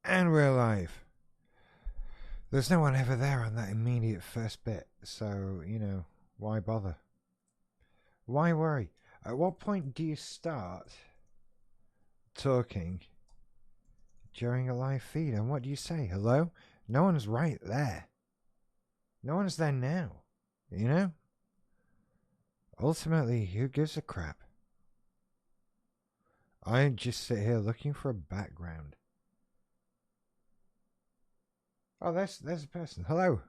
And we're live. There's no one ever there on that immediate first bit, so, why bother? Why worry? At what point do you start talking during a live feed? And what do you say? Hello? No one's right there. No one's there now. You know? Ultimately, who gives a crap? I just sit here looking for a background. Oh, there's a person. Hello.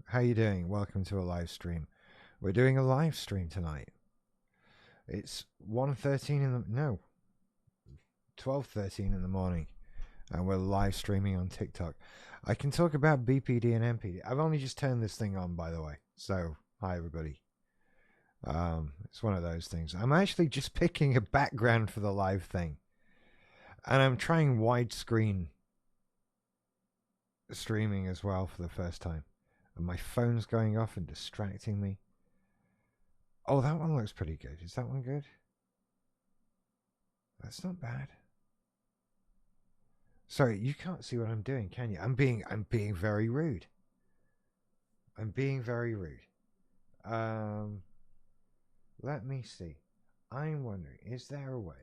How you doing? Welcome to a live stream. We're doing a live stream tonight. It's 1:13 in the 12:13 in the morning, and we're live streaming on TikTok. I can talk about BPD and MPD. I've only just turned this thing on, by the way. So, hi everybody. It's one of those things. I'm actually just picking a background for the live thing, and I'm trying widescreen streaming as well for the first time. And my phone's going off and distracting me. Oh, that one looks pretty good. Is that one good? That's not bad. Sorry, you can't see what I'm doing, can you? I'm being very rude. I'm being very rude. Let me see. I'm wondering, is there a way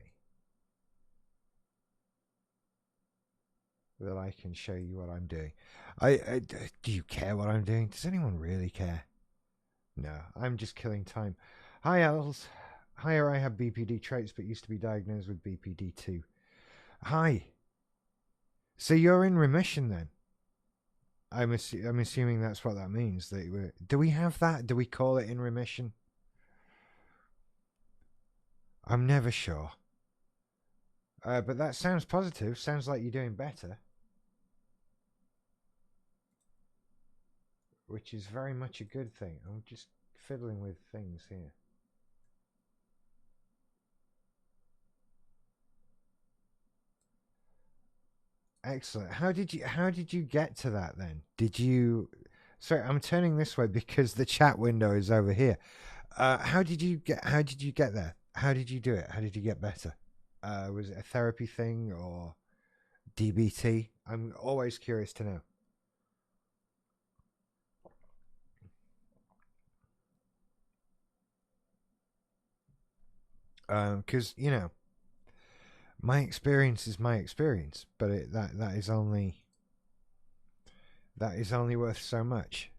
that I can show you what I'm doing? Do you care what I'm doing? Does anyone really care? No, I'm just killing time. Hi, Els. Hi, I have BPD traits, but used to be diagnosed with BPD too. Hi. So you're in remission then? I'm assuming that's what that means. Do we have that? Do we call it in remission? I'm never sure. But that sounds positive. Sounds like you're doing better. Which is very much a good thing. I'm just fiddling with things here. Excellent. How did you get to that then? Did you Sorry, I'm turning this way because the chat window is over here. How did you get there? How did you do it? How did you get better? Was it a therapy thing or DBT? I'm always curious to know. Because my experience is my experience, but that is only worth so much.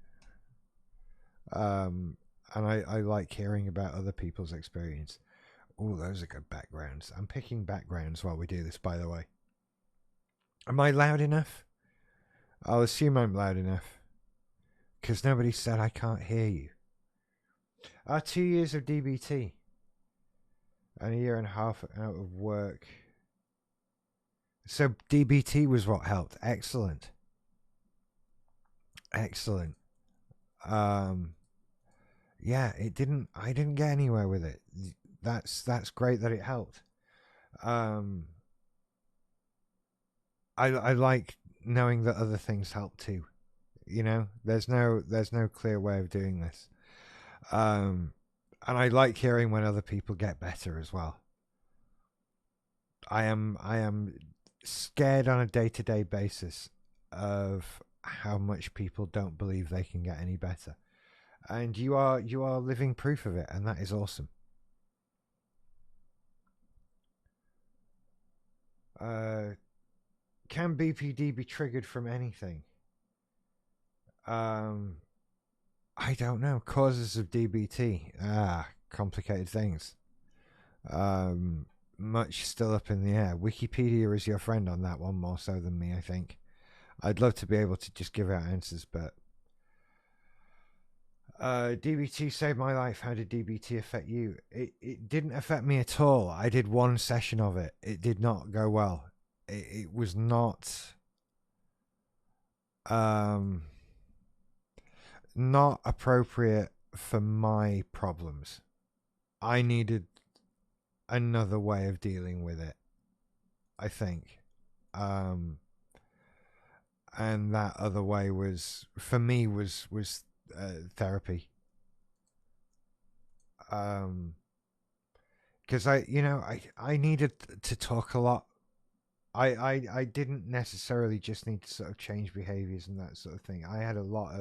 And I like hearing about other people's experience. Oh, those are good backgrounds. I'm picking backgrounds while we do this, by the way. Am I loud enough? I'll assume I'm loud enough. Because nobody said I can't hear you. 2 years of DBT. And a year and a half out of work. So DBT was what helped. Excellent. Excellent. Yeah, I didn't get anywhere with it. That's great that it helped. I like knowing that other things help too. There's no clear way of doing this. And I like hearing when other people get better as well. I am scared on a day-to-day basis of how much people don't believe they can get any better. And you are living proof of it, and that is awesome. Can BPD be triggered from anything? I don't know. Causes of DBT. Complicated things. Much still up in the air. Wikipedia is your friend on that one, more so than me, I think. I'd love to be able to just give out answers, but DBT saved my life. How did DBT affect you? It didn't affect me at all. I did one session of it. It did not go well. It was not not appropriate for my problems. I needed another way of dealing with it, I think. And that other way was, for me, was therapy. Because I needed to talk a lot I didn't necessarily just need to sort of change behaviors and that sort of thing. I had a lot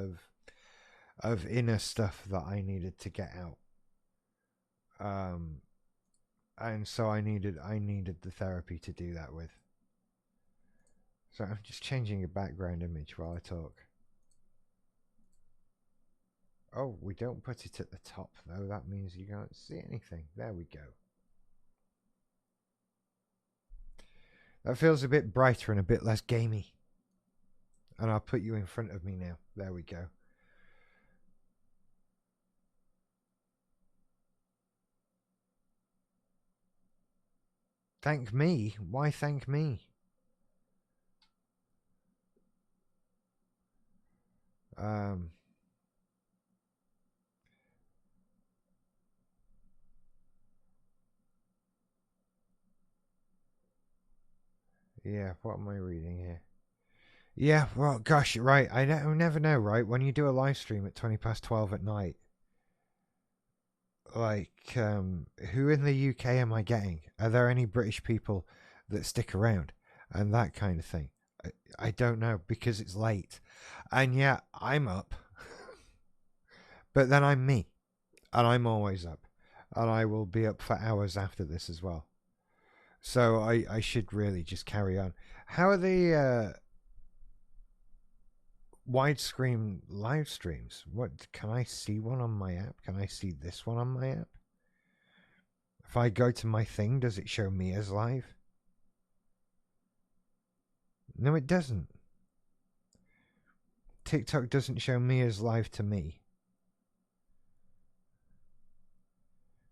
of inner stuff that I needed to get out. Um, and so I needed the therapy to do that with. So I'm just changing a background image while I talk. Oh, we don't put it at the top though. That means you can't see anything. There we go. That feels a bit brighter and a bit less gamey. And I'll put you in front of me now. There we go. Thank me? Why thank me? Yeah, what am I reading here? Yeah, well, gosh, right. I never know, right? When you do a live stream at 20 past 12 at night, like, who in the UK am I getting? Are there any British people that stick around? And that kind of thing. I don't know because it's late. And yeah, I'm up. But then I'm me. And I'm always up. And I will be up for hours after this as well. So I should really just carry on. How are the widescreen live streams? What can I see one on my app? Can I see this one on my app? If I go to my thing, does it show me as live? No, it doesn't. TikTok doesn't show me as live to me,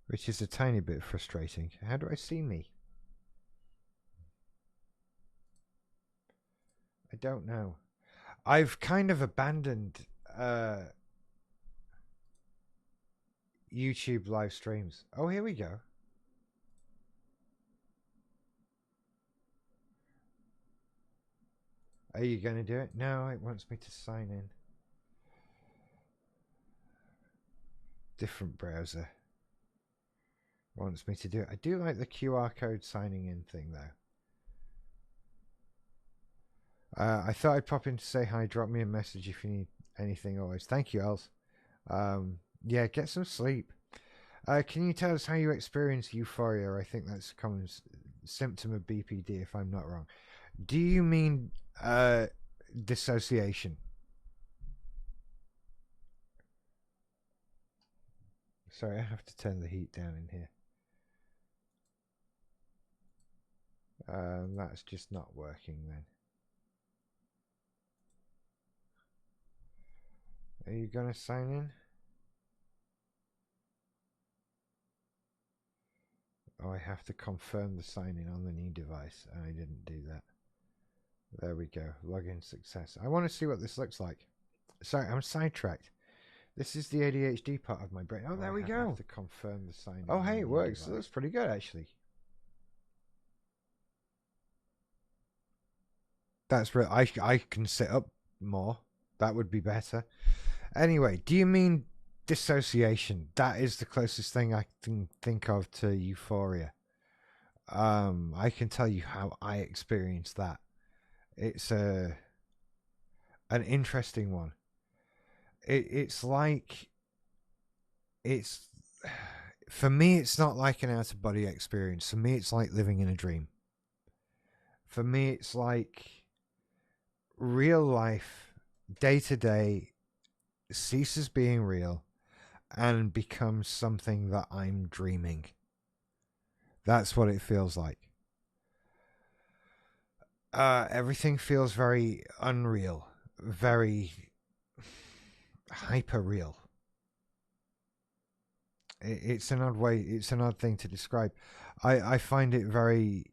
which is a tiny bit frustrating. How do I see me? I don't know. I've kind of abandoned YouTube live streams. Oh, here we go. Are you going to do it? No, it wants me to sign in. Different browser wants me to do it. I do like the QR code signing in thing, though. I thought I'd pop in to say hi. Drop me a message if you need anything always. Thank you, Els. Yeah, get some sleep. Can you tell us how you experience euphoria? I think that's a common symptom of BPD, if I'm not wrong. Do you mean dissociation? Sorry, I have to turn the heat down in here. That's just not working then. Are you going to sign in? Oh, I have to confirm the sign in on the new device, and I didn't do that. There we go. Login success. I want to see what this looks like. Sorry, I'm sidetracked. This is the ADHD part of my brain. Oh, there we go. I have to confirm the sign in. Oh, hey, it works. Device. That's pretty good, actually. That's real. I can sit up more. That would be better. Anyway, do you mean dissociation? That is the closest thing I can think of to euphoria. I can tell you how I experienced that. It's an interesting one. It's like it's for me. It's not like an out of body experience. For me, it's like living in a dream. For me, it's like real life, day to day, ceases being real and becomes something that I'm dreaming. That's what it feels like. Everything feels very unreal, very hyper real. It's an odd way. It's an odd thing to describe. I find it very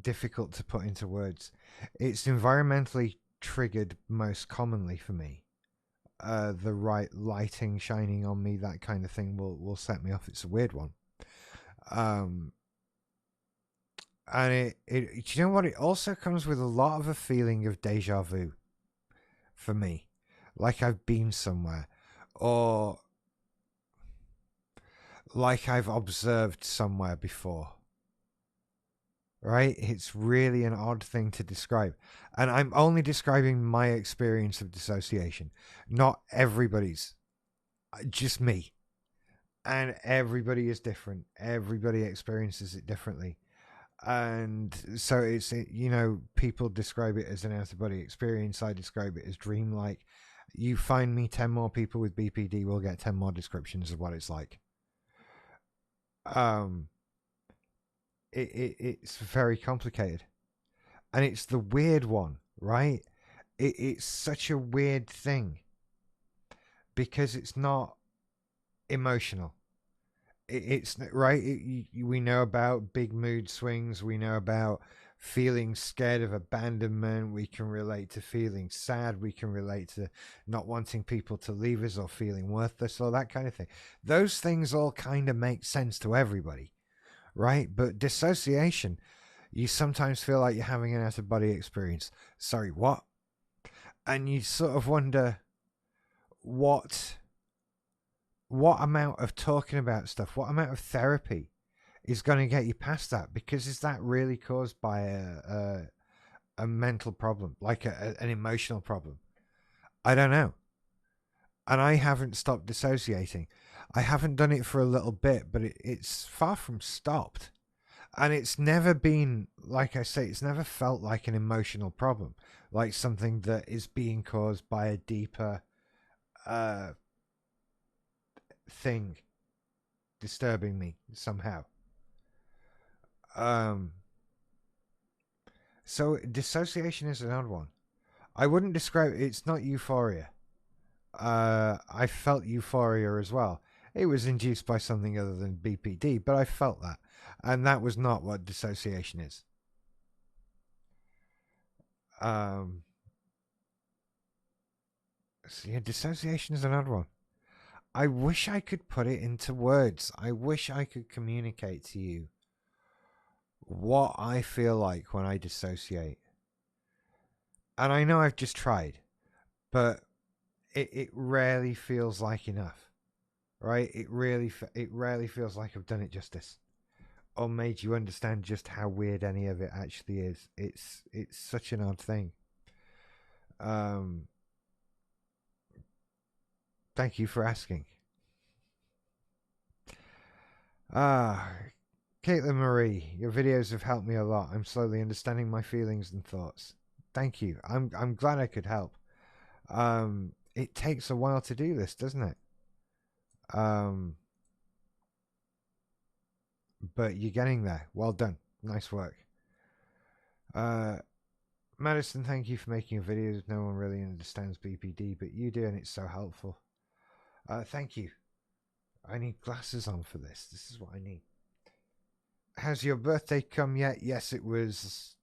difficult to put into words. It's environmentally triggered most commonly for me. The right lighting shining on me, that kind of thing will set me off. It's a weird one. And it you know what? It also comes with a lot of a feeling of deja vu for me, like I've been somewhere, or like I've observed somewhere before. right? It's really an odd thing to describe. And I'm only describing my experience of dissociation, not everybody's, just me. And everybody is different. Everybody experiences it differently. And so it's, people describe it as an out of body experience. I describe it as dreamlike. You find me 10 more people with BPD, we'll get 10 more descriptions of what it's like. Um, it's very complicated. And it's the weird one, right? It's such a weird thing because it's not emotional. It's right. We know about big mood swings. We know about feeling scared of abandonment. We can relate to feeling sad. We can relate to not wanting people to leave us or feeling worthless or that kind of thing. Those things all kind of make sense to everybody, right? But dissociation, you sometimes feel like you're having an out of body experience. Sorry, what? And you sort of wonder what amount of talking about stuff, what amount of therapy is going to get you past that? Because is that really caused by a mental problem, like an emotional problem? I don't know. And I haven't stopped dissociating. I haven't done it for a little bit, but it's far from stopped. And it's never been, like I say, it's never felt like an emotional problem, like something that is being caused by a deeper uh, thing disturbing me somehow. Um, so dissociation is an odd one. I wouldn't describe it's not euphoria. I felt euphoria as well. It was induced by something other than BPD, but I felt that, and that was not what dissociation is. Um, so yeah, dissociation is an odd one. I wish I could put it into words. I wish I could communicate to you what I feel like when I dissociate. And I know I've just tried, but it rarely feels like enough, right? It rarely feels like I've done it justice or made you understand just how weird any of it actually is. It's such an odd thing. Um, Thank you for asking. Ah, Caitlin Marie, your videos have helped me a lot. I'm slowly understanding my feelings and thoughts. Thank you. I'm glad I could help. It takes a while to do this, doesn't it? Um, but you're getting there. Well done. Nice work. Uh, Madison, thank you for making a video. No one really understands BPD, but you do, and it's so helpful. Thank you. I need glasses on for this. This is what I need. Has your birthday come yet? Yes, it was.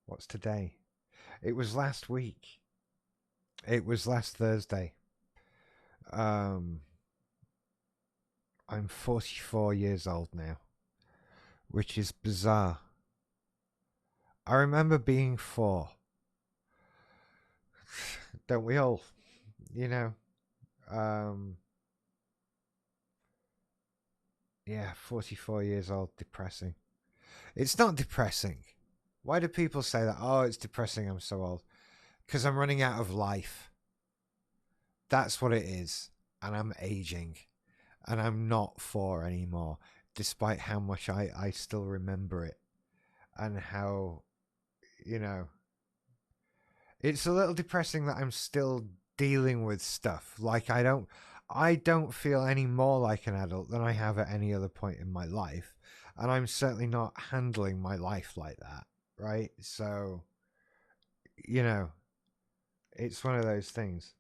What's today? It was last week. It was last Thursday. Um, I'm 44 years old now, which is bizarre. I remember being 4. Don't we all? You know? Um, yeah, 44 years old, depressing. It's not depressing. Why do people say that? Oh, it's depressing, I'm so old. Because I'm running out of life. That's what it is. And I'm aging. And I'm not 4 anymore, despite how much I still remember it. And how, you know, it's a little depressing that I'm still dealing with stuff. Like I don't feel any more like an adult than I have at any other point in my life. And I'm certainly not handling my life like that, right? So, you know, it's one of those things.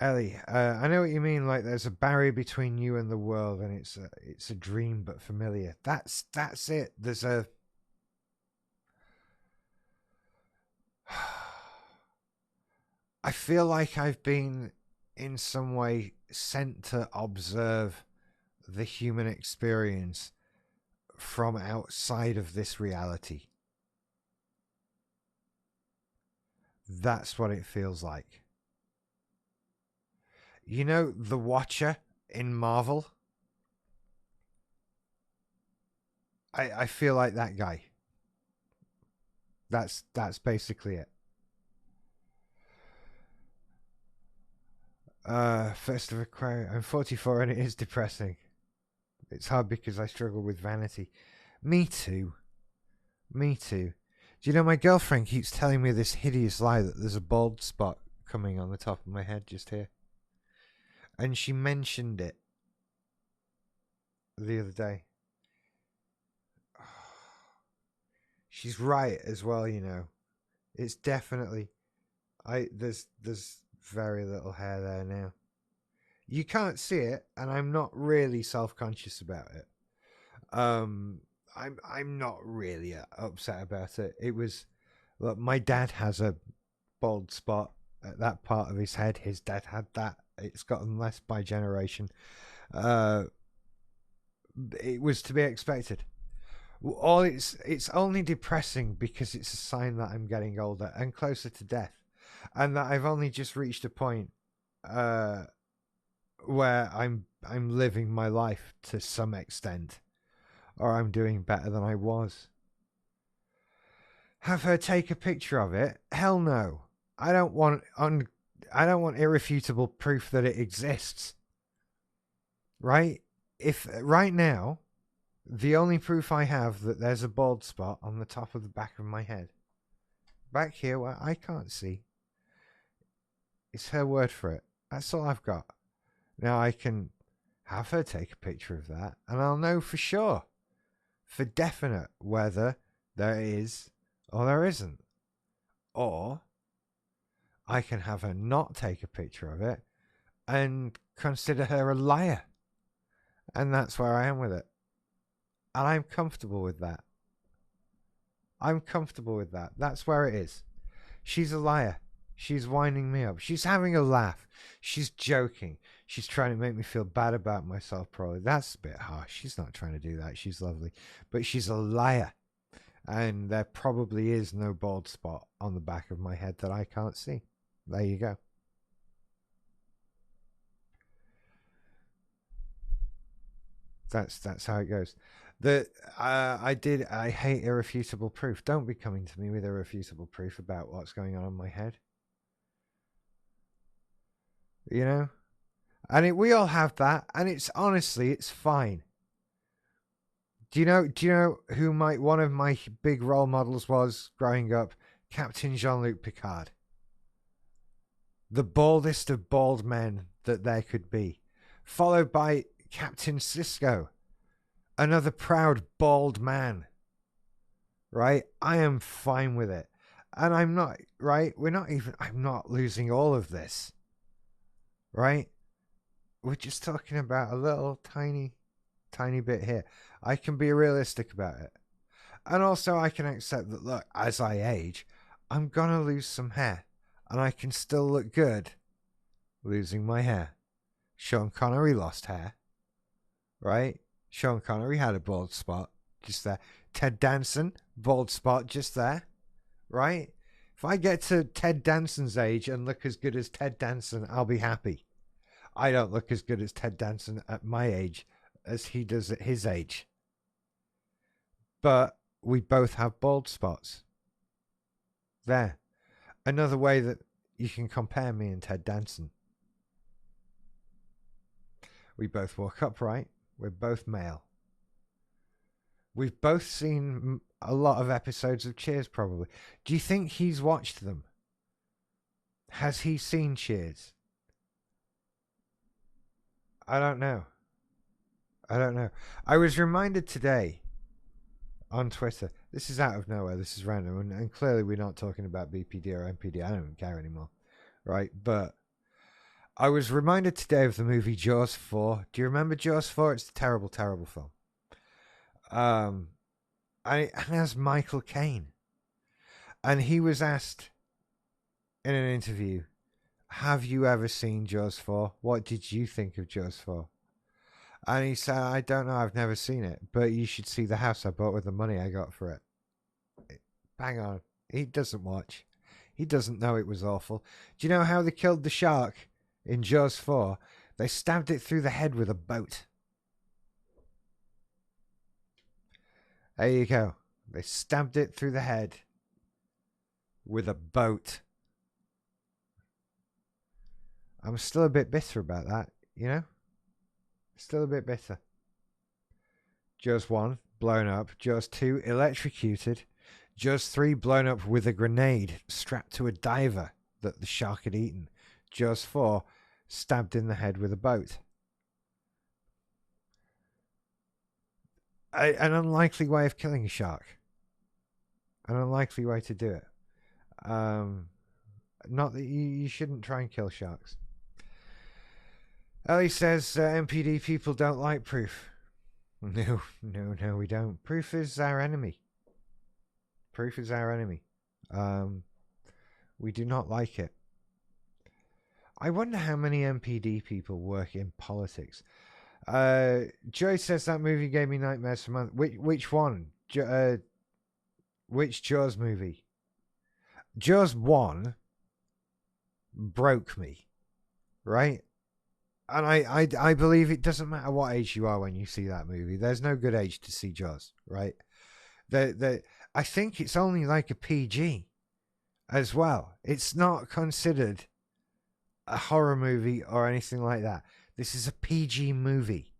Ellie, I know what you mean. Like, there's a barrier between you and the world, and it's a dream but familiar. That's it. There's a I feel like I've been in some way sent to observe the human experience from outside of this reality. That's what it feels like. You know the Watcher in Marvel? I feel like that guy. That's basically it. First of Aquarius. I'm 44 and it is depressing. It's hard because I struggle with vanity. Me too. Me too. Do you know my girlfriend keeps telling me this hideous lie that there's a bald spot coming on the top of my head just here. And she mentioned it the other day. She's right as well, you know. It's definitely there's very little hair there now. You can't see it, and I'm not really self-conscious about it. I'm not really upset about it. It was, look, my dad has a bald spot at that part of his head. His dad had that. It's gotten less by generation. It was to be expected. All it's only depressing because it's a sign that I'm getting older and closer to death, and that I've only just reached a point where I'm living my life to some extent, or I'm doing better than I was. Have her take a picture of it? Hell no. I don't want irrefutable proof that it exists. Right? If right now the only proof I have that there's a bald spot on the top of the back of my head, back here where I can't see, it's her word for it. That's all I've got. Now I can have her take a picture of that, and I'll know for sure, for definite, whether there is or there isn't. Or I can have her not take a picture of it and consider her a liar. And that's where I am with it. And I'm comfortable with that. I'm comfortable with that. That's where it is. She's a liar. She's winding me up. She's having a laugh. She's joking. She's trying to make me feel bad about myself, probably. That's a bit harsh. She's not trying to do that. She's lovely. But she's a liar. And there probably is no bald spot on the back of my head that I can't see. There you go. That's how it goes. I hate irrefutable proof. Don't be coming to me with irrefutable proof about what's going on in my head. You know? And we all have that, and it's honestly, it's fine. Do you know who one of my big role models was growing up? Captain Jean-Luc Picard. The baldest of bald men that there could be. Followed by Captain Sisko. Another proud bald man. Right? I am fine with it. And I'm not, right? I'm not losing all of this. Right? We're just talking about a little tiny bit here. I can be realistic about it. And also I can accept that, look, as I age, I'm going to lose some hair. And I can still look good losing my hair. Sean Connery lost hair. Right? Sean Connery had a bald spot just there. Ted Danson, bald spot just there. Right? If I get to Ted Danson's age and look as good as Ted Danson, I'll be happy. I don't look as good as Ted Danson at my age as he does at his age. But we both have bald spots. There. Another way that you can compare me and Ted Danson. We both walk upright. We're both male. We've both seen a lot of episodes of Cheers, probably. Do you think he's watched them? Has he seen Cheers? I don't know. I was reminded today on Twitter. This is out of nowhere. This is random. And clearly we're not talking about BPD or MPD. I don't care anymore. Right? But I was reminded today of the movie Jaws 4. Do you remember Jaws 4? It's a terrible, terrible film. And it has Michael Caine. And he was asked in an interview, have you ever seen Jaws 4? What did you think of Jaws 4? And he said, I don't know, I've never seen it, but you should see the house I bought with the money I got for it. Bang on. He doesn't watch. He doesn't know it was awful. Do you know how they killed the shark in Jaws 4, they stabbed it through the head with a boat. There you go. They stabbed it through the head with a boat. I'm still a bit bitter about that, you know? Still a bit bitter. Jaws 1, blown up. Jaws 2, electrocuted. Jaws 3, blown up with a grenade strapped to a diver that the shark had eaten. Jaws 4, stabbed in the head with a boat. An unlikely way of killing a shark. An unlikely way to do it. Not that you shouldn't try and kill sharks. Ellie says MPD people don't like proof. No, we don't. Proof is our enemy. Proof is our enemy. We do not like it. I wonder how many MPD people work in politics. Joy says that movie gave me nightmares for months. Which one? Which Jaws movie? Jaws 1 broke me, right? And I believe it doesn't matter what age you are when you see that movie. There's no good age to see Jaws, right? I think it's only like a PG as well. It's not considered a horror movie or anything like that. This is a PG movie,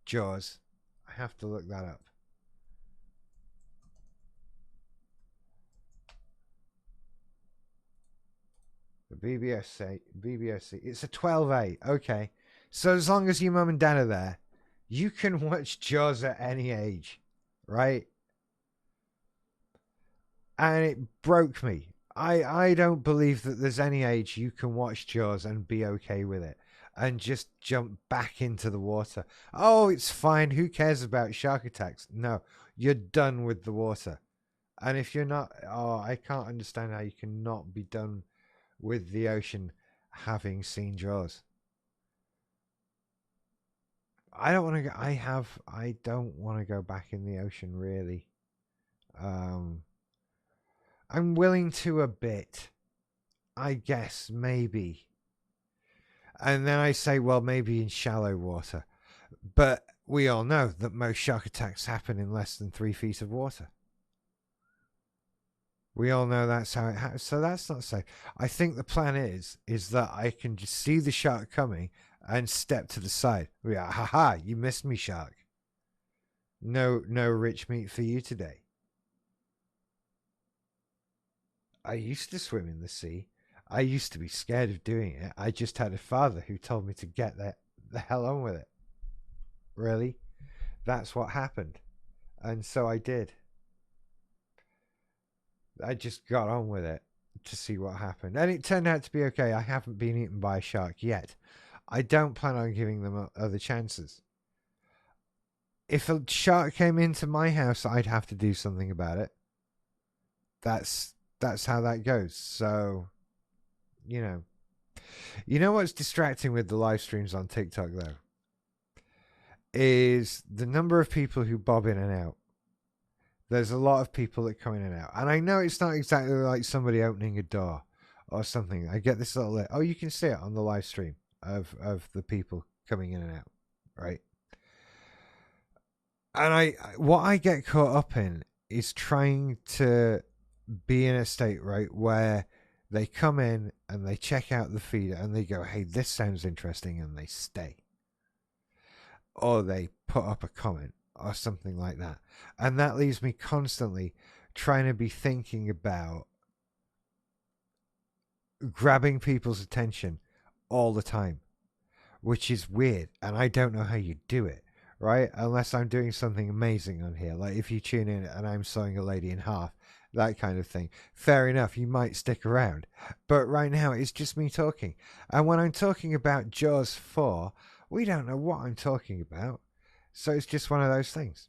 Jaws. I have to look that up. The BBFC. It's a 12A. Okay. So as long as your mum and dad are there, you can watch Jaws at any age, right? And it broke me. I don't believe that there's any age you can watch Jaws and be okay with it and just jump back into the water. Oh, it's fine. Who cares about shark attacks? No, you're done with the water. And if you're not, I can't understand how you cannot be done with the ocean having seen Jaws. I don't want to go. I don't want to go back in the ocean, really. I'm willing to a bit, I guess, maybe. And then I say, well, maybe in shallow water. But we all know that most shark attacks happen in less than 3 feet of water. We all know that's how it happens. So that's not safe. I think the plan is that I can just see the shark coming and step to the side. Yeah, haha, you missed me, shark. No rich meat for you today. I used to swim in the sea. I used to be scared of doing it. I just had a father who told me to get the hell on with it. Really? That's what happened. And so I did. I just got on with it to see what happened. And it turned out to be okay. I haven't been eaten by a shark yet. I don't plan on giving them other chances. If a shark came into my house, I'd have to do something about it. That's how that goes. So, you know what's distracting with the live streams on TikTok though is the number of people who bob in and out. There's a lot of people that come in and out, and I know it's not exactly like somebody opening a door or something. I get this little you can see it on the live stream of the people coming in and out, right? And what I get caught up in is trying to be in a state, right, where they come in and they check out the feed and they go, hey, this sounds interesting, and they stay. Or they put up a comment or something like that. And that leaves me constantly trying to be thinking about grabbing people's attention all the time, which is weird. And I don't know how you do it, right? Unless I'm doing something amazing on here. Like if you tune in and I'm sawing a lady in half, that kind of thing. Fair enough, you might stick around. But right now, it's just me talking. And when I'm talking about Jaws 4, we don't know what I'm talking about. So it's just one of those things.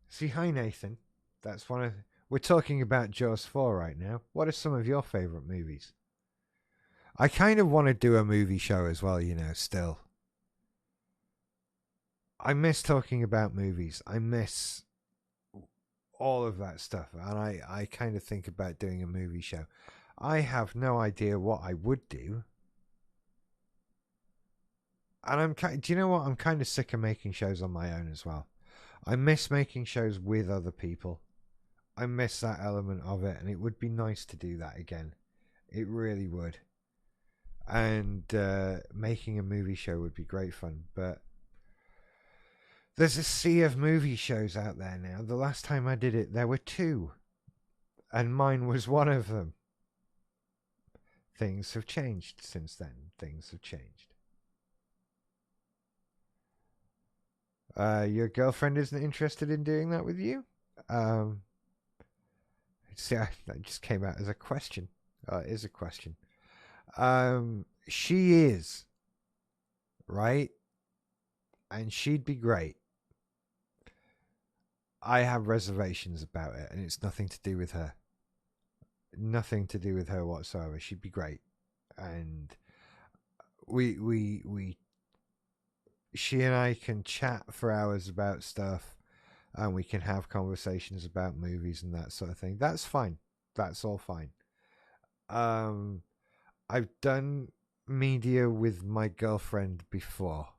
See, hi, Nathan. That's one of... We're talking about Jaws 4 right now. What are some of your favourite movies? I kind of want to do a movie show as well, still. I miss talking about movies. I miss all of that stuff. And I kind of think about doing a movie show. I have no idea what I would do. And do you know what? I'm kind of sick of making shows on my own as well. I miss making shows with other people. I miss that element of it, and it would be nice to do that again. It really would. And making a movie show would be great fun, but there's a sea of movie shows out there now. The last time I did it, there were 2, and mine was one of them. Things have changed since then. Things have changed. Your girlfriend isn't interested in doing that with you? See, that just came out as a question. It is a question. She is, right? And she'd be great. I have reservations about it, and it's nothing to do with her. Nothing to do with her whatsoever. She'd be great, and she and I can chat for hours about stuff, and we can have conversations about movies and that sort of thing. That's fine. That's all fine. I've done media with my girlfriend before,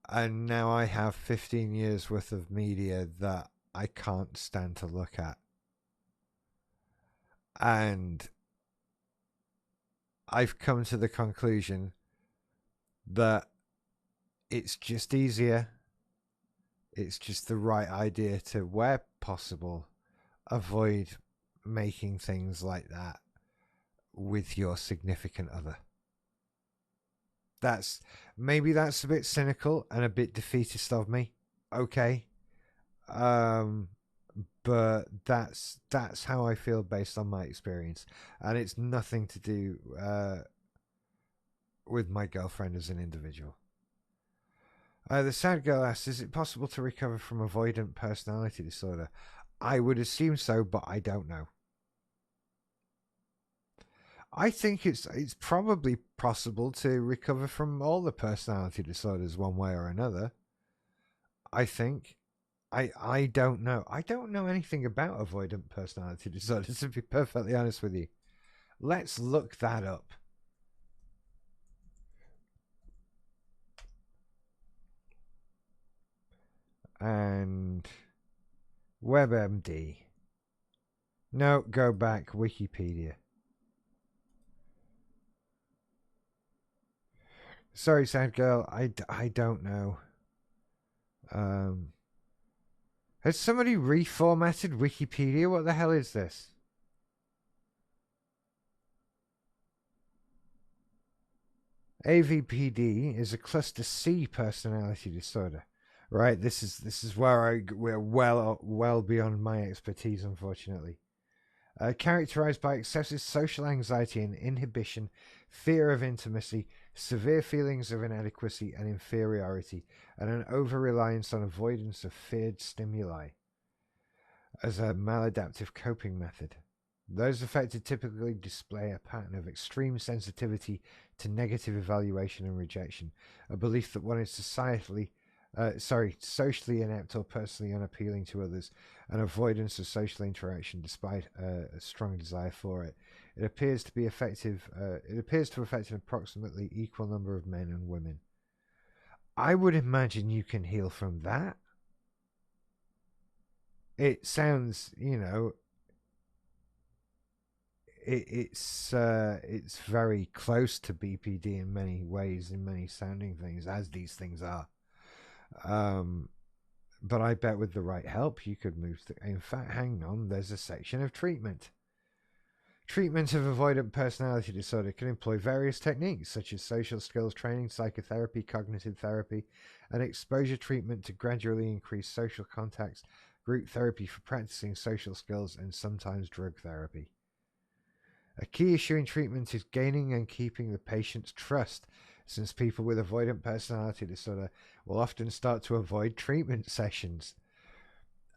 and now I have 15 years worth of media that I can't stand to look at. And I've come to the conclusion that it's just easier. It's just the right idea to, where possible, avoid making things like that with your significant other. Maybe that's a bit cynical and a bit defeatist of me. Okay. But that's how I feel based on my experience, and it's nothing to do with my girlfriend as an individual. The sad girl asks, is it possible to recover from avoidant personality disorder? I would assume so, but I don't know. I think it's probably possible to recover from all the personality disorders one way or another. I think. I don't know. I don't know anything about avoidant personality disorder, to be perfectly honest with you. Let's look that up. And WebMD. No, go back. Wikipedia. Sorry, sad girl. I don't know. Has somebody reformatted Wikipedia? What the hell is this? AVPD is a cluster C personality disorder. Right, this is where we're well beyond my expertise, unfortunately. Characterized by excessive social anxiety and inhibition, fear of intimacy, severe feelings of inadequacy and inferiority, and an over-reliance on avoidance of feared stimuli as a maladaptive coping method. Those affected typically display a pattern of extreme sensitivity to negative evaluation and rejection, a belief that one is socially inept or personally unappealing to others, an avoidance of social interaction despite a strong desire for it. It appears to affect an approximately equal number of men and women. I would imagine you can heal from that. It sounds, it's very close to BPD in many ways, in many sounding things, as these things are. But I bet with the right help, you could move. In fact, hang on, there's a section of treatment. Treatment of avoidant personality disorder can employ various techniques such as social skills training, psychotherapy, cognitive therapy, and exposure treatment to gradually increase social contacts, group therapy for practicing social skills, and sometimes drug therapy. A key issue in treatment is gaining and keeping the patient's trust, since people with avoidant personality disorder will often start to avoid treatment sessions.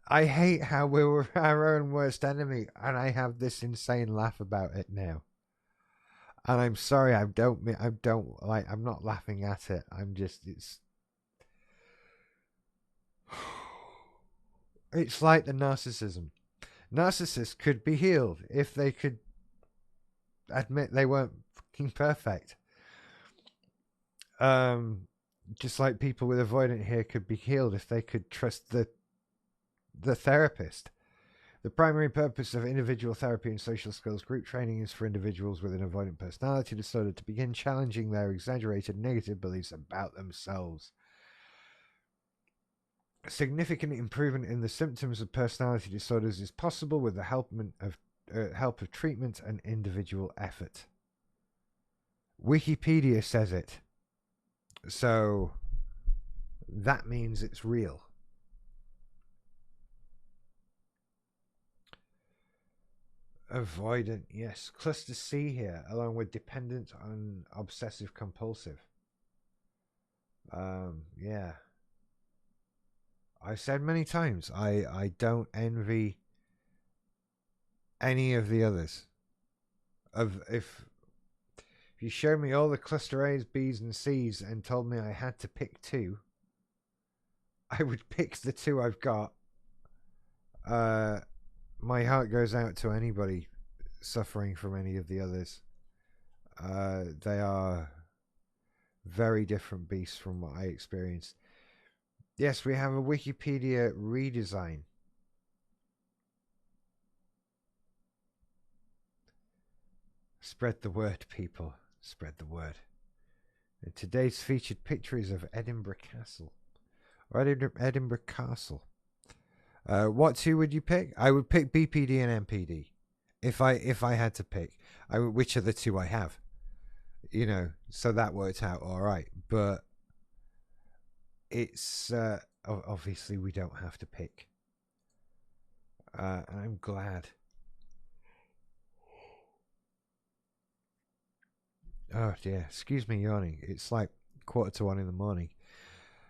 I hate how we're our own worst enemy, and I have this insane laugh about it now. And I'm sorry, I'm not laughing at it. It's like the narcissism. Narcissists could be healed if they could admit they weren't fucking perfect. Just like people with avoidant here could be healed if they could trust the therapist. The primary purpose of individual therapy and social skills group training is for individuals with an avoidant personality disorder to begin challenging their exaggerated negative beliefs about themselves. A significant improvement in the symptoms of personality disorders is possible with the help of treatment and individual effort. Wikipedia says it. So that means it's real. Avoidant, yes. Cluster C here, along with dependent on obsessive compulsive. Yeah. I've said many times, I don't envy any of the others. If you showed me all the cluster A's, B's, and C's and told me I had to pick two, I would pick the two I've got. My heart goes out to anybody suffering from any of the others. They are very different beasts from what I experienced. Yes, we have a Wikipedia redesign. Spread the word, people. Spread the word. And today's featured picture is of Edinburgh Castle. Or Edinburgh Castle. What two would you pick? I would pick BPD and MPD. If I had to pick, which are the two I have. You know, so that worked out all right. But it's obviously we don't have to pick. I'm glad. Oh dear, excuse me yawning. It's like 1:45 in the morning.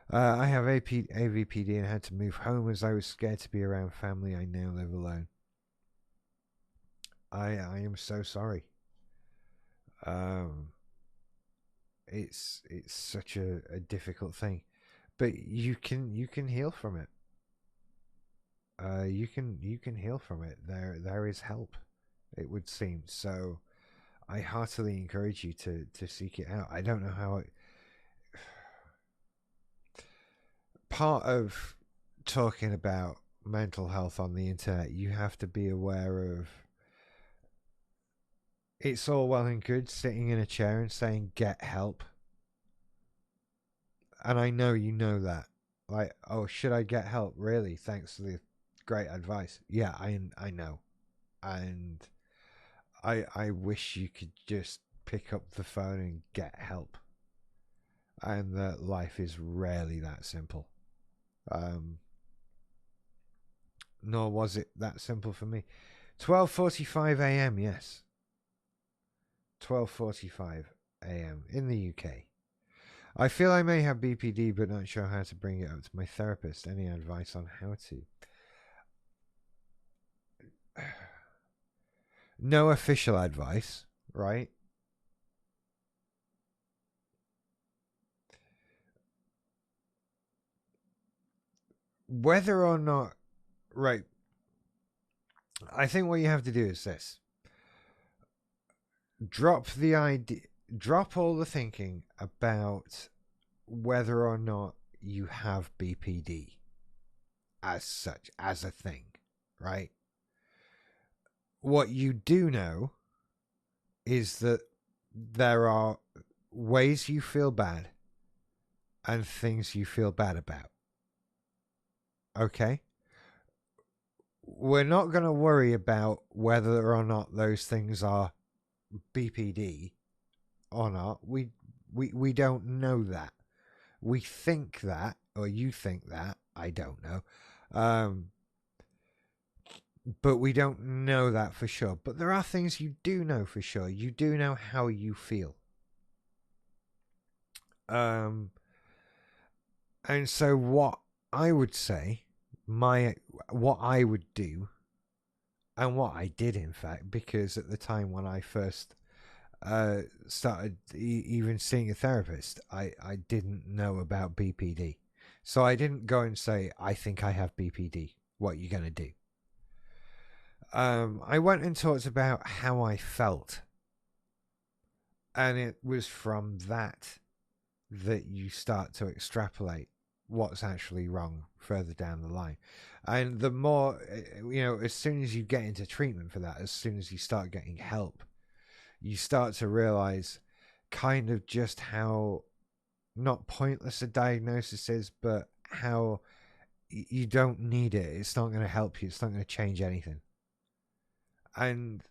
I have AVPD and had to move home as I was scared to be around family. I now live alone. I am so sorry. It's such a difficult thing, but you can heal from it. You can heal from it. There is help, it would seem. So I heartily encourage you to seek it out. I don't know how it. Part of talking about mental health on the internet, you have to be aware of. It's all well and good sitting in a chair and saying get help, and I know you know that. Like, oh, should I get help? Really? Thanks for the great advice. Yeah, I know, and I wish you could just pick up the phone and get help. And that life is rarely that simple. Nor was it that simple for me. 12:45 a.m. Yes, 12:45 a.m. in the UK. I feel I may have BPD, but not sure how to bring it up to my therapist. Any advice on how to? No official advice, right? Whether or not, right? I think what you have to do is this: drop the idea, drop all the thinking about whether or not you have BPD as such, as a thing, right? What you do know is that there are ways you feel bad and things you feel bad about. Okay? We're not going to worry about whether or not those things are BPD or not. We don't know that. We think that, or you think that. I don't know. But we don't know that for sure. But there are things you do know for sure. You do know how you feel. And so what I would say, what I would do, and what I did in fact, because at the time when I first started even seeing a therapist, I didn't know about BPD. So I didn't go and say, I think I have BPD, what you're going to do. I went and talked about how I felt. And it was from that you start to extrapolate what's actually wrong further down the line. And the more, as soon as you get into treatment for that, as soon as you start getting help, you start to realize kind of just how not pointless a diagnosis is, but how you don't need it. It's not going to help you. It's not going to change anything. And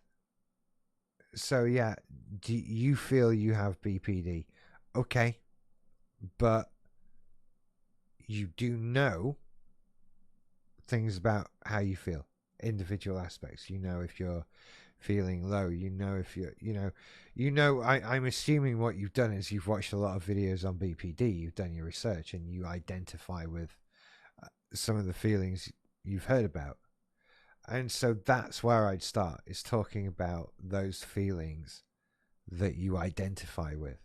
so, yeah, do you feel you have BPD? Okay. But you do know things about how you feel, individual aspects. You know if you're feeling low. You know if you're, I'm assuming what you've done is you've watched a lot of videos on BPD. You've done your research and you identify with some of the feelings you've heard about. And so that's where I'd start, is talking about those feelings that you identify with.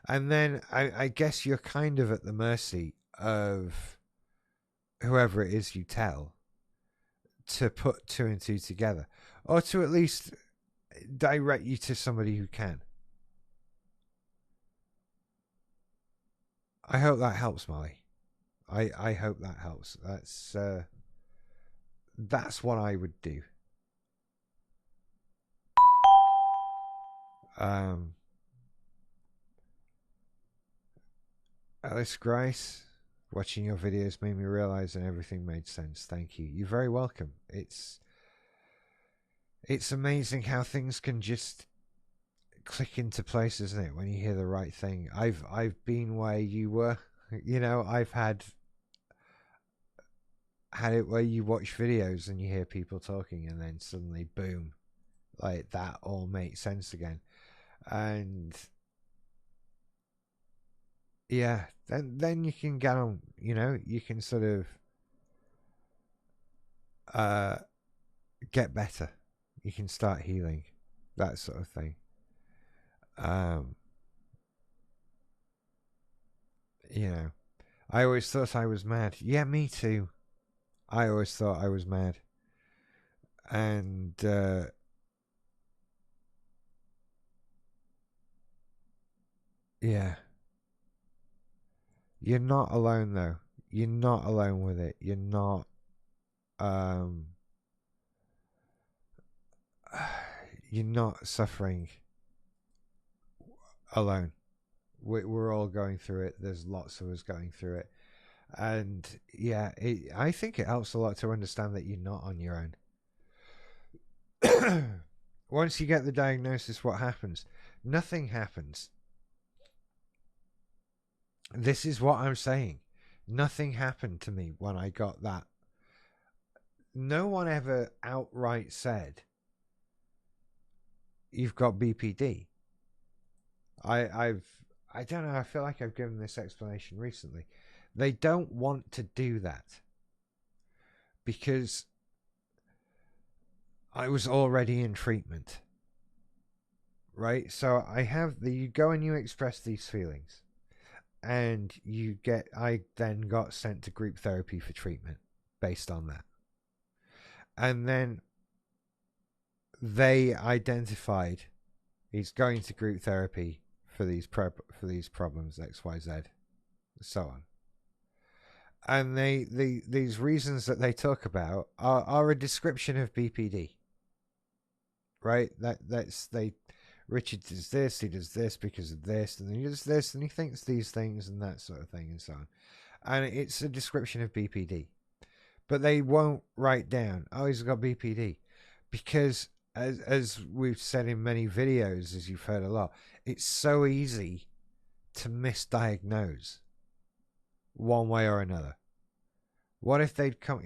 And then I guess you're kind of at the mercy of whoever it is you tell to put 2 and 2 together, or to at least direct you to somebody who can. I hope that helps, Molly. I hope that helps. That's what I would do. Alice Grice, watching your videos made me realize and everything made sense. Thank you. You're very welcome. It's amazing how things can just click into place, isn't it? When you hear the right thing. I've been where you were. I've had it where you watch videos and you hear people talking and then suddenly boom, like that all makes sense again. And yeah, then you can get on, you can sort of get better. You can start healing, that sort of thing. I always thought I was mad. Yeah, me too. I always thought I was mad. And yeah. You're not alone though. You're not alone with it. You're not you're not suffering alone. We're all going through it. There's lots of us going through it. And yeah, I think it helps a lot to understand that you're not on your own. Once you get the diagnosis, what happens? Nothing happens. This is what I'm saying. Nothing happened to me when I got that. No one ever outright said, you've got BPD. I don't know, I feel like I've given this explanation recently. They don't want to do that because I was already in treatment. Right? So you go and you express these feelings. And I then got sent to group therapy for treatment based on that. And then they identified he's going to group therapy for these problems, XYZ, so on. And these reasons that they talk about are a description of BPD. Right? Richard does this, he does this because of this, and then he does this, and he thinks these things, and that sort of thing, and so on. And it's a description of BPD. But they won't write down, oh, he's got BPD. Because, as we've said in many videos, as you've heard a lot, it's so easy to misdiagnose one way or another. What if they'd come,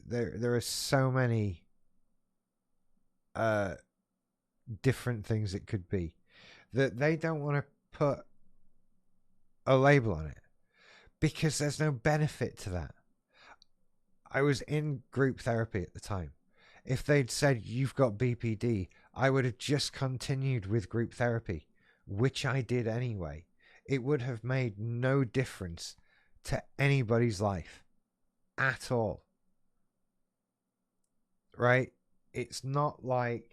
there are so many different things it could be that they don't want to put a label on it because there's no benefit to that. I was in group therapy at the time. If they'd said you've got BPD, I would have just continued with group therapy, which I did anyway. It would have made no difference to anybody's life at all. right? It's not like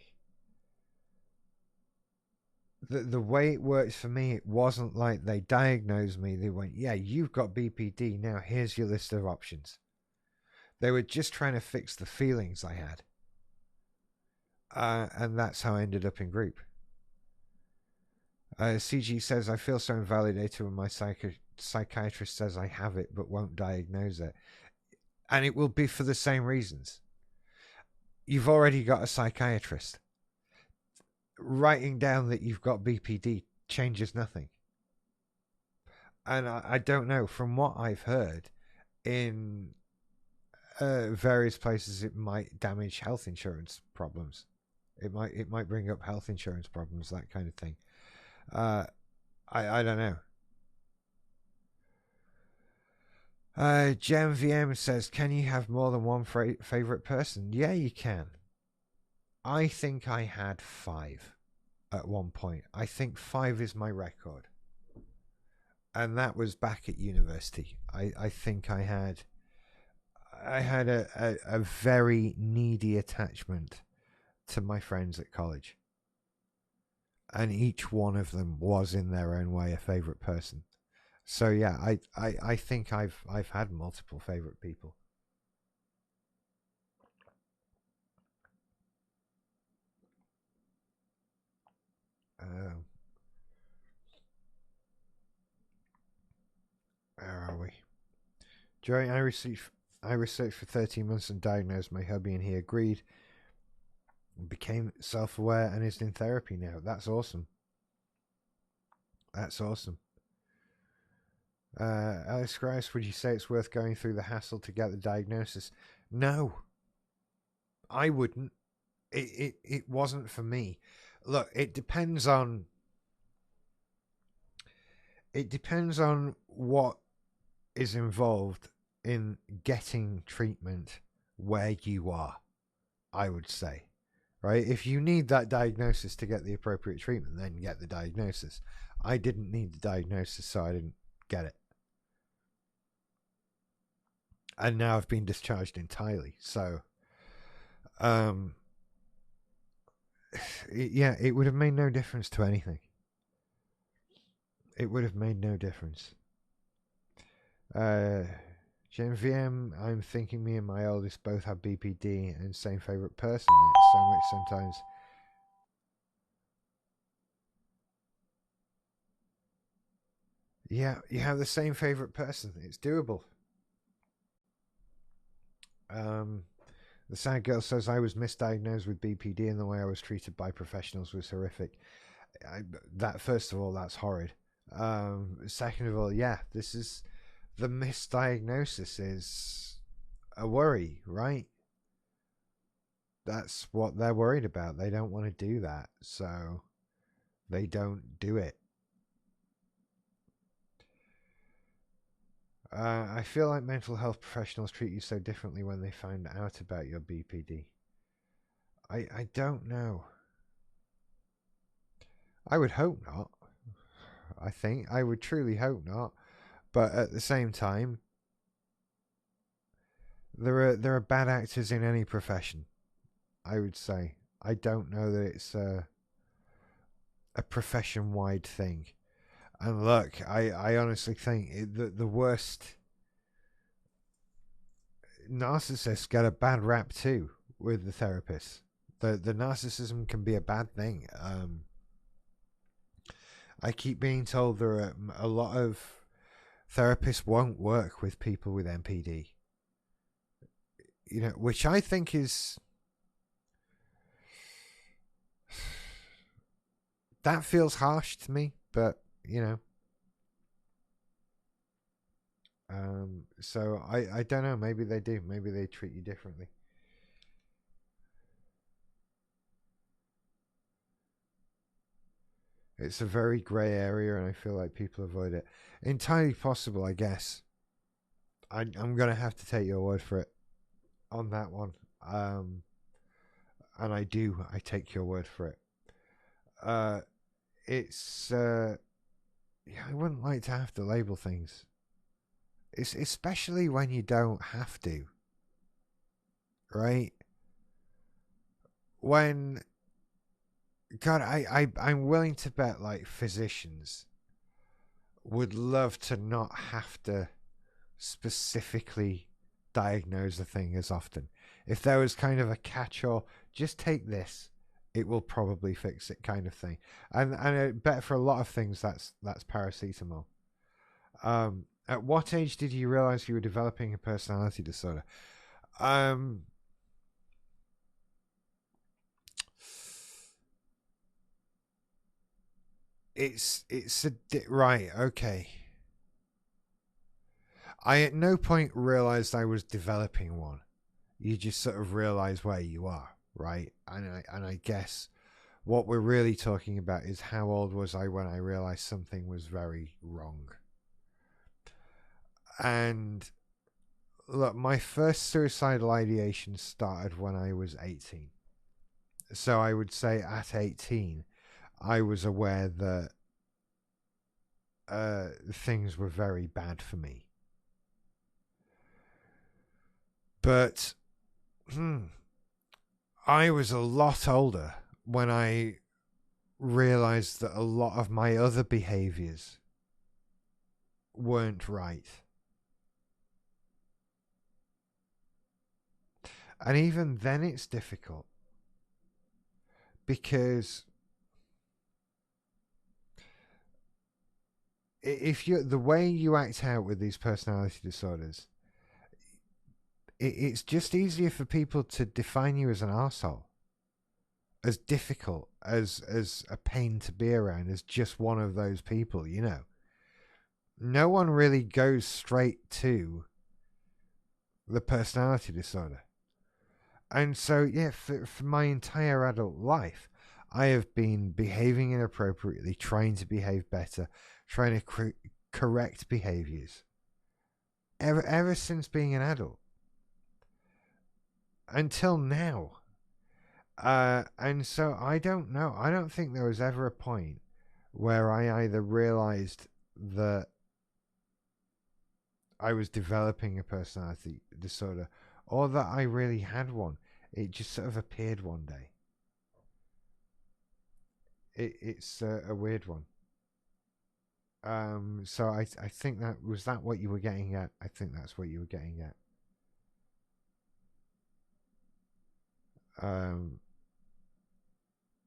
the way it works for me. It wasn't like they diagnosed me. They went, "Yeah, you've got BPD. Now here's your list of options." They were just trying to fix the feelings I had, and that's how I ended up in group. CG says, "I feel so invalidated when my psychiatrist says I have it but won't diagnose it, and it will be for the same reasons. You've already got a psychiatrist. Writing down that you've got BPD changes nothing." And I don't know. From what I've heard, in various places, it might damage health insurance problems. It might bring up health insurance problems, that kind of thing. Uh, I don't know. Gem VM says, "Can you have more than one favorite person?" Yeah, you can. I think I had 5 at one point. I think 5 is my record, and that was back at university. I think I had a very needy attachment to my friends at college, and each one of them was in their own way a favorite person. So yeah, I think I've had multiple favorite people. Uh, where are we? During I researched for 13 months and diagnosed my hubby, and he agreed, became self-aware, and is in therapy now. That's awesome. That's awesome. Alex Grice, would you say it's worth going through the hassle to get the diagnosis? No, I wouldn't. It wasn't for me. Look, it depends on what is involved in getting treatment where you are, I would say. Right? If you need that diagnosis to get the appropriate treatment, then get the diagnosis. I didn't need the diagnosis, so I didn't get it. And now I've been discharged entirely. So, um, yeah, it would have made no difference to anything. It would have made no difference. Uh, VM, I'm thinking me and my oldest both have BPD and same favourite person. It's so much sometimes. Yeah, you have the same favourite person. It's doable. Um, the sad girl says, "I was misdiagnosed with BPD and the way I was treated by professionals was horrific." That, first of all, that's horrid. Second of all, yeah, this is the misdiagnosis is a worry, right? That's what they're worried about. They don't want to do that, so they don't do it. I feel like mental health professionals treat you so differently when they find out about your BPD. I don't know. I would hope not. I would truly hope not. But at the same time, there are bad actors in any profession. I would say. I don't know that it's a profession wide thing. And look, I honestly think the worst narcissists get a bad rap too with the therapists. The narcissism can be a bad thing. I keep being told there are a lot of therapists won't work with people with NPD. Which I think is that feels harsh to me, but so I don't know. Maybe they do. Maybe they treat you differently. It's a very grey area, and I feel like people avoid it. Entirely possible, I guess. I'm gonna have to take your word for it on that one. And I take your word for it. Uh, it's yeah, I wouldn't like to have to label things. It's especially when you don't have to, right? when God, I'm willing to bet like physicians would love to not have to specifically diagnose a thing as often. If there was kind of a catch-all, just take this, it will probably fix it kind of thing. And I bet for a lot of things that's paracetamol. At what age did you realize you were developing a personality disorder? Um, it's right. Okay. I at no point realized I was developing one. You just sort of realize where you are, right? And I guess what we're really talking about is how old was I when I realized something was very wrong. And look, my first suicidal ideation started when I was 18. So I would say at 18, I was aware that things were very bad for me. But I was a lot older when I realized that a lot of my other behaviors weren't right. And even then, it's difficult because if you the way you act out with these personality disorders, it's just easier for people to define you as an arsehole, as difficult, as a pain to be around, as just one of those people, you know. No one really goes straight to the personality disorder. And so, yeah, for my entire adult life, I have been behaving inappropriately, trying to behave better, trying to correct behaviors. Ever since being an adult. Until now. And so I don't know. I don't think there was ever a point where I either realized that I was developing a personality disorder or that I really had one. It just sort of appeared one day. It's a weird one. So I think that was that what you were getting at. I think that's what you were getting at.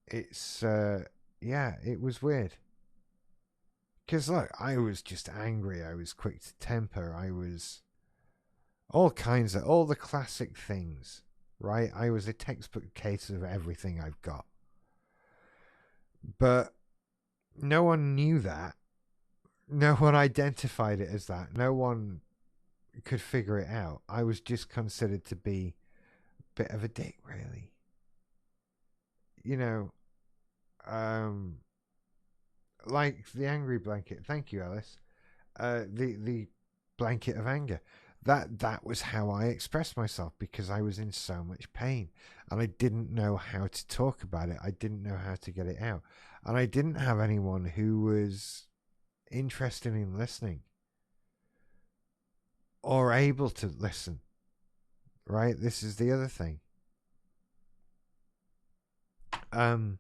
It's yeah, it was weird. Because look, I was just angry. I was quick to temper. I was all the classic things, right? I was a textbook case of everything I've got. But no one knew that. No one identified it as that. No one could figure it out. I was just considered to be a bit of a dick, really. You know, um, like the angry blanket. Thank you, Alice. The blanket of anger. That was how I expressed myself because I was in so much pain and I didn't know how to talk about it. I didn't know how to get it out, and I didn't have anyone who was interested in listening or able to listen. Right? This is the other thing. Um,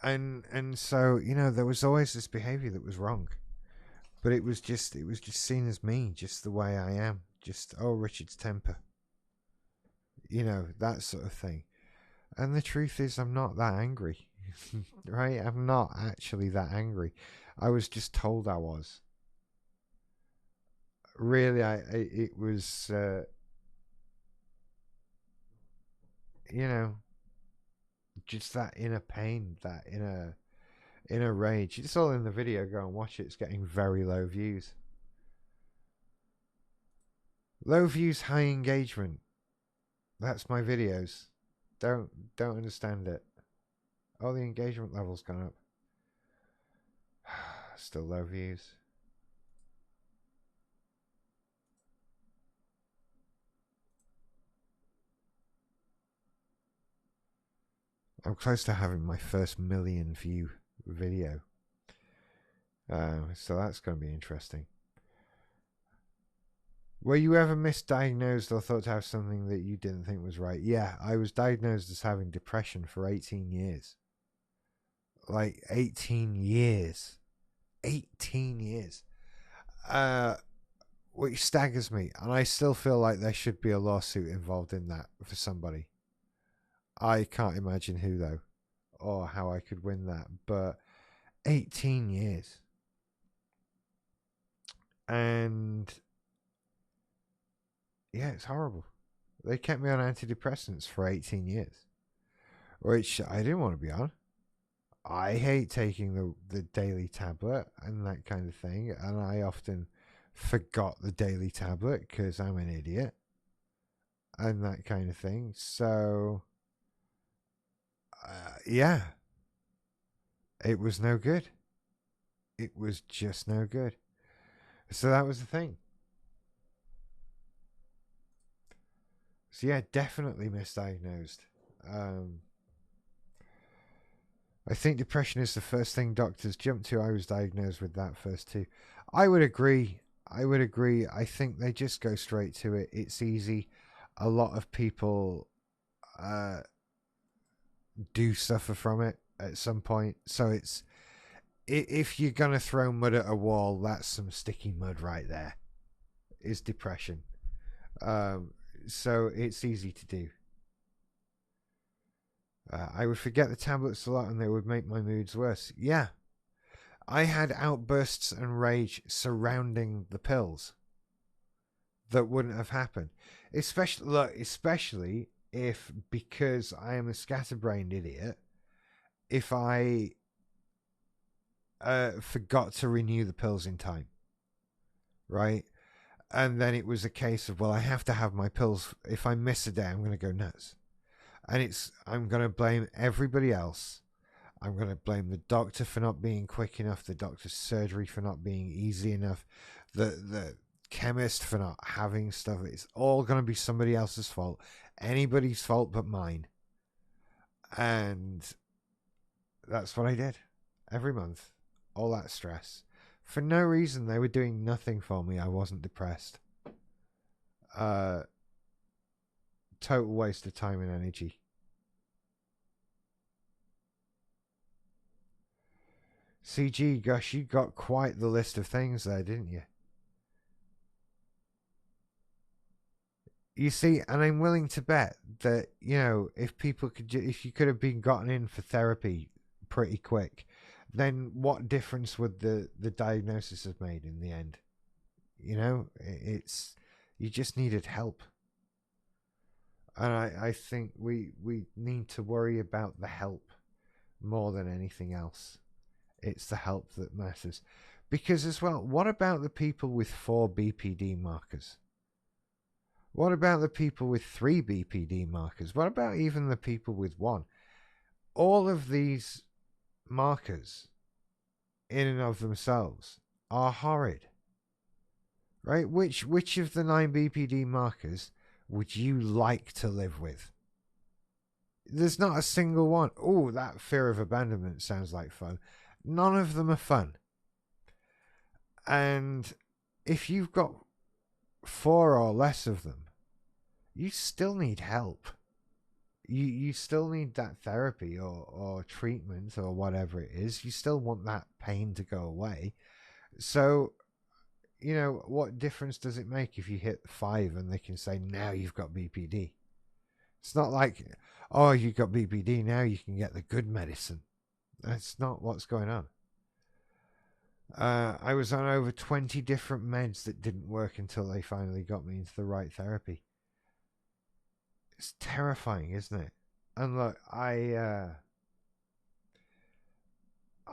and so there was always this behavior that was wrong, but it was just seen as me, just the way I am, just Richard's temper, that sort of thing. And the truth is, I'm not that angry, right? I'm not actually that angry. I was just told I was. Really, it was, you know, just that inner pain, that inner rage. It's all in the video. Go and watch it. It's getting very low views. Low views, high engagement. That's my videos. Don't understand it. Oh, the engagement level's gone up. Still low views. I'm close to having my first million view video. So that's going to be interesting. Were you ever misdiagnosed or thought to have something that you didn't think was right? Yeah, I was diagnosed as having depression for 18 years. Like 18 years. 18 years. Uh, which staggers me. And I still feel like there should be a lawsuit involved in that for somebody. I can't imagine who, though, or how I could win that. But 18 years. And yeah, it's horrible. They kept me on antidepressants for 18 years, which I didn't want to be on. I hate taking the daily tablet and that kind of thing, and I often forgot the daily tablet because I'm an idiot and that kind of thing. So, yeah, it was no good. It was just no good. So that was the thing. So yeah, definitely misdiagnosed. Um, I think depression is the first thing doctors jump to. I was diagnosed with that first too. I would agree. I would agree. I think they just go straight to it. It's easy. A lot of people uh, do suffer from it at some point. So it's if you're gonna throw mud at a wall, that's some sticky mud right there. Is depression. Um, so it's easy to do. I would forget the tablets a lot, and they would make my moods worse. Yeah, I had outbursts and rage surrounding the pills that wouldn't have happened. Especially if, because I am a scatterbrained idiot, if I forgot to renew the pills in time, right? And then it was a case of, well, I have to have my pills. If I miss a day, I'm going to go nuts. And I'm going to blame everybody else. I'm going to blame the doctor for not being quick enough, the doctor's surgery for not being easy enough, the chemist for not having stuff. It's all going to be somebody else's fault, anybody's fault but mine. And that's what I did every month. All that stress. For no reason. They were doing nothing for me. I wasn't depressed. Total waste of time and energy. CG, gosh, you got quite the list of things there, didn't you? You see, and I'm willing to bet that, if people could, if you could have been gotten in for therapy pretty quick, then what difference would the diagnosis have made in the end? It's you just needed help, and I think we need to worry about the help more than anything else. It's the help that matters, because as well, what about the people with 4 BPD markers? What about the people with 3 BPD markers? What about even the people with 1? All of these markers, in and of themselves, are horrid. Right? Which of the 9 BPD markers would you like to live with? There's not a single one. Oh, that fear of abandonment sounds like fun. None of them are fun. And if you've got 4 or less of them, you still need help. You still need that therapy or treatment or whatever it is. You still want that pain to go away. So, what difference does it make if you hit 5 and they can say, now you've got BPD? It's not like, oh, you've got BPD, now you can get the good medicine. That's not what's going on. I was on over 20 different meds that didn't work until they finally got me into the right therapy. It's terrifying, isn't it? And look, I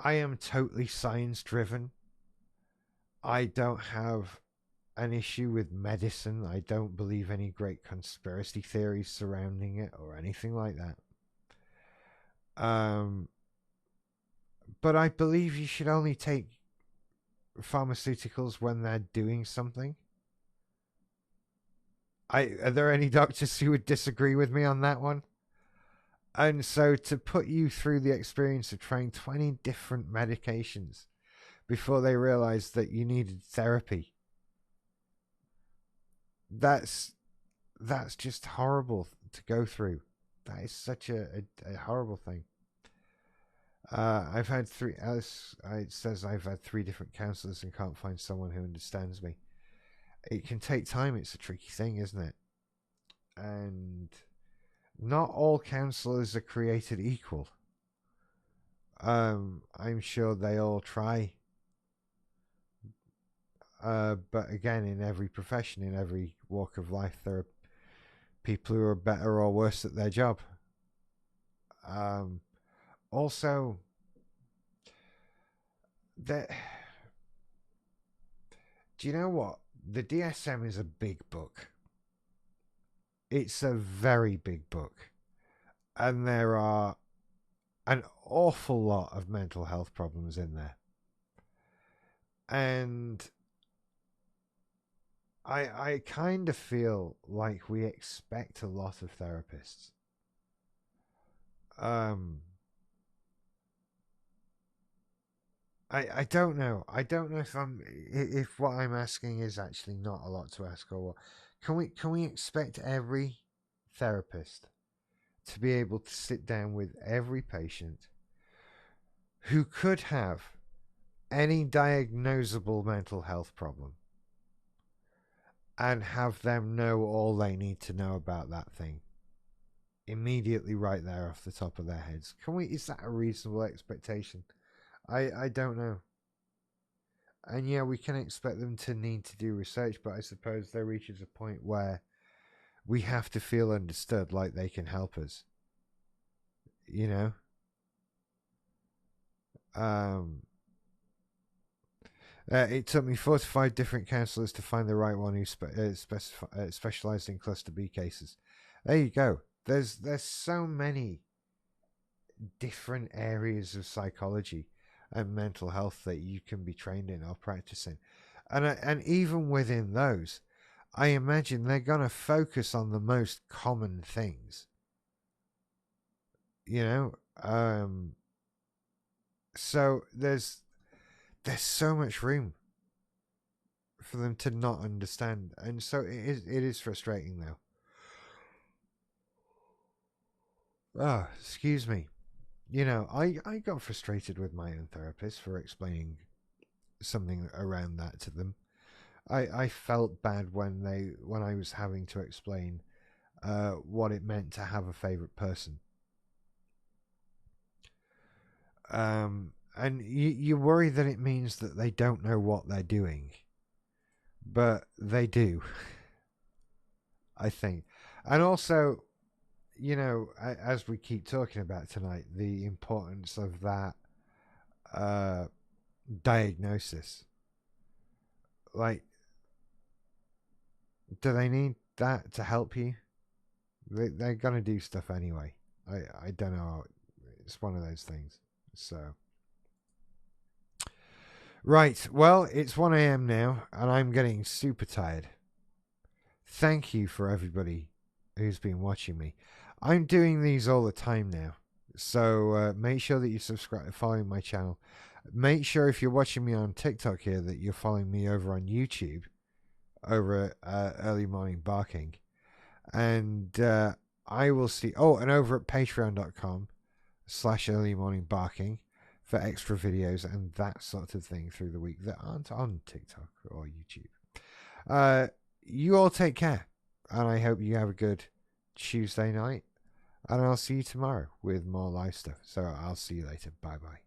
am totally science driven. I don't have an issue with medicine. I don't believe any great conspiracy theories surrounding it or anything like that. But I believe you should only take pharmaceuticals when they're doing something. Are there any doctors who would disagree with me on that one? And so to put you through the experience of trying 20 different medications before they realized that you needed therapy, that's just horrible to go through. That is such a horrible thing. I've had three. As it says, I've had three different counsellors and can't find someone who understands me. It can take time. It's a tricky thing, isn't it? And not all counsellors are created equal. I'm sure they all try. But again, in every profession, in every walk of life, there are people who are better or worse at their job. Also, do you know what? The DSM is a big book. It's a very big book. And there are an awful lot of mental health problems in there. And I kind of feel like we expect a lot of therapists. I don't know. I don't know if what I'm asking is actually not a lot to ask, or what. Can we expect every therapist to be able to sit down with every patient who could have any diagnosable mental health problem and have them know all they need to know about that thing immediately right there off the top of their heads? Is that a reasonable expectation? I don't know. And yeah, we can expect them to need to do research, but I suppose there reaches a point where we have to feel understood, like they can help us. You know? It took me 4 to 5 different counsellors to find the right one who specialised in cluster B cases. There you go. There's so many different areas of psychology and mental health that you can be trained in or practicing, and even within those, I imagine they're gonna focus on the most common things. You know, so there's so much room for them to not understand, and so it is frustrating though. Oh, excuse me. You know, I got frustrated with my own therapist for explaining something around that to them. I felt bad when I was having to explain what it meant to have a favorite person. And you worry that it means that they don't know what they're doing, but they do. I think. And also, you know, as we keep talking about tonight, the importance of that diagnosis. Like, do they need that to help you? They're gonna do stuff anyway. I don't know. It's one of those things. So, right. Well, it's 1 a.m. now, and I'm getting super tired. Thank you for everybody who's been watching me. I'm doing these all the time now, so make sure that you subscribe, following my channel. Make sure if you're watching me on TikTok here that you're following me over on YouTube, over at Early Morning Barking, and I will see. Oh, and over at Patreon.com/Early Morning Barking for extra videos and that sort of thing through the week that aren't on TikTok or YouTube. You all take care, and I hope you have a good Tuesday night, and I'll see you tomorrow with more live stuff. So I'll see you later. Bye bye.